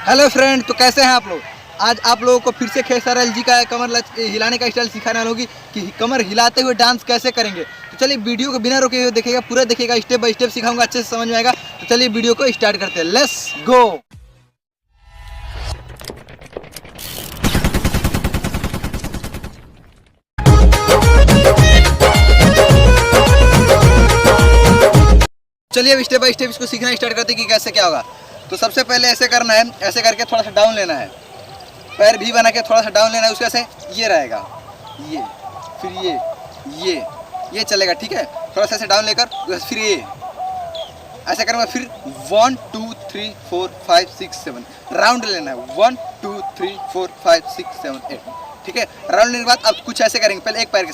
Hello friend, तो कैसे हैं आप लोग। आज आप लोगों को फिर से खेसारी जी का कमर हिलाने का स्टाइल सिखाने वाला होगी कि कमर हिलाते हुए डांस कैसे करेंगे। तो चलिए वीडियो को बिना रोके हुए देखिएगा, पूरा देखिएगा, स्टेप बाय स्टेप सिखाऊंगा, अच्छे से समझ में आएगा। तो चलिए वीडियो को स्टार्ट करते हैं, लेट्स गो। चलिए अब स्टेप बाय स्टेप इसको सीखना स्टार्ट करते हैं कि कैसे क्या होगा। तो सबसे पहले ऐसे करना है, ऐसे करके थोड़ा सा डाउन लेना है, पैर भी बना के थोड़ा सा डाउन लेना है। उसके ऐसे ये रहेगा, ये फिर ये चलेगा, ठीक है। थोड़ा सा ऐसे डाउन लेकर फिर ये ऐसे करूँगा। फिर 1 2 3 4 5 6 7 राउंड लेना है। 1 2 3 4 5 6 7 8, ठीक है। राउंड लेने के बाद अब कुछ ऐसे करेंगे, पहले एक पैर के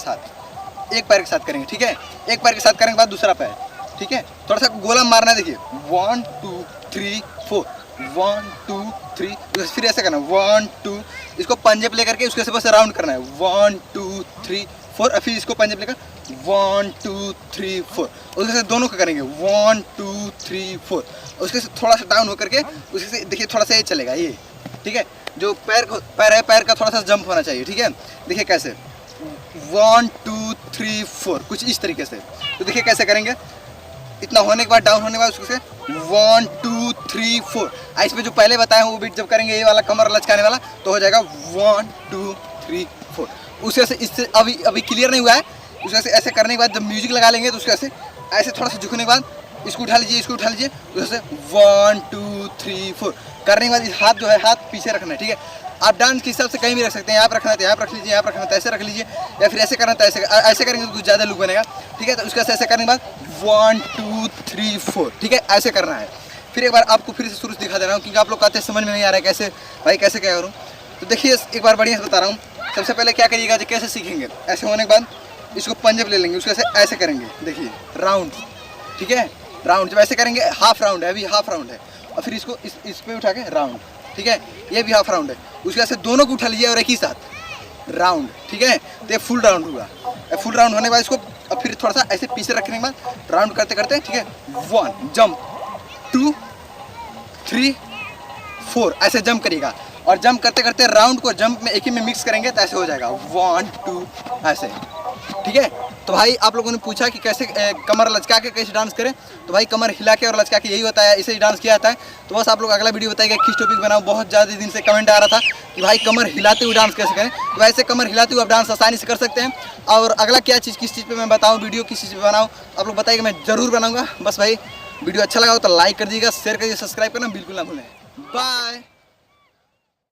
साथ करेंगे, ठीक है। एक पैर के साथ करने के बाद दूसरा पैर, ठीक है। थोड़ा सा गोला मारना है, देखिए 1 2 3 4 1 2 3, फिर ऐसे करना 1 2, इसको पंजे पे लेकर के उसके से बस राउंड करना है 1 2 3 4, फिर इसको पंजे पे लेकर 1 2 3 4, उसके से दोनों को करेंगे 1 2 3 4, उसके से थोड़ा सा डाउन होकर के उसके से देखिए थोड़ा सा ये चलेगा, ये ठीक है। जो पैर का थोड़ा सा जंप होना चाहिए, ठीक है। देखिए कैसे 1 2 3 4, कुछ इस तरीके से। तो देखिए कैसे करेंगे, इतना होने के बाद डाउन होने के बाद उससे 1 2 3 4, इसमें जो पहले बताया वो बीट जब करेंगे ये वाला कमर लचकाने वाला तो हो जाएगा 1 2 3 4। उसके से इससे अभी क्लियर नहीं हुआ है। उसके से ऐसे करने के बाद जब म्यूजिक लगा लेंगे तो उसके ऐसे थोड़ा सा झुकने के बाद इसको उठा लीजिए, उससे 1 2 3 4 करने के बाद हाथ जो है हाथ पीछे रखना है, ठीक है। आप डांस के हिसाब से कहीं भी रख सकते हैं, यहाँ पर रखना है तो यहाँ पर रख लीजिए, यहाँ पर रखना है तो ऐसे रख लीजिए, या फिर ऐसे करना है तो ऐसे करेंगे तो कुछ ज़्यादा लुक बनेगा, ठीक है। तो उसका ऐसे करने के बाद 1 2 3 4, ठीक है, ऐसे करना है। फिर एक बार आपको फिर से शुरू से दिखा दे रहा हूँ क्योंकि आप लोग कहते समझ में नहीं आ रहा है कैसे भाई कैसे क्या करूँ। तो देखिए एक बार बढ़िया से बता रहा हूँ। सबसे पहले क्या करिएगा, कैसे सीखेंगे, ऐसे होने के बाद इसको पंजे पे ले लेंगे, उसको ऐसे करेंगे, देखिए राउंड, ठीक है। राउंड जब ऐसे करेंगे, हाफ राउंड है, अभी हाफ राउंड है, और फिर इसको इस पे उठा के राउंड, ठीक है। ये भी हाफ राउंड है, उसके ऐसे दोनों को उठा लीजिए और एक ही साथ राउंड, ठीक है। तो ये फुल राउंड होगा। फुल राउंड होने के बाद इसको फिर थोड़ा सा ऐसे पीछे रखने के बाद राउंड करते करते, ठीक है, 1 जंप 2 3 4 ऐसे जंप करिएगा। और जंप करते करते राउंड को जंप में एक ही में मिक्स करेंगे तो ऐसे हो जाएगा 1 2 ऐसे, ठीक है। तो भाई आप लोगों ने पूछा कि कैसे कमर लचका के कैसे डांस करें, तो भाई कमर हिला के और लचका के यही होता है, इसे ही डांस किया जाता है। तो बस आप लोग अगला वीडियो बताइएगा किस टॉपिक बनाओ। बहुत ज़्यादा दिन से कमेंट आ रहा था कि भाई कमर हिलाते हुए डांस कैसे करें, तो ऐसे कमर हिलाते हुए आप डांस आसानी से कर सकते हैं। और अगला क्या चीज़ किस चीज़ पर मैं बताऊँ, वीडियो किस चीज़ पर बनाऊँ, आप लोग बताइएगा, मैं ज़रूर बनाऊँगा। बस भाई वीडियो अच्छा लगा हो तो लाइक कर दीजिएगा, शेयर करिए, सब्सक्राइब करना बिल्कुल ना भूलें। बाय।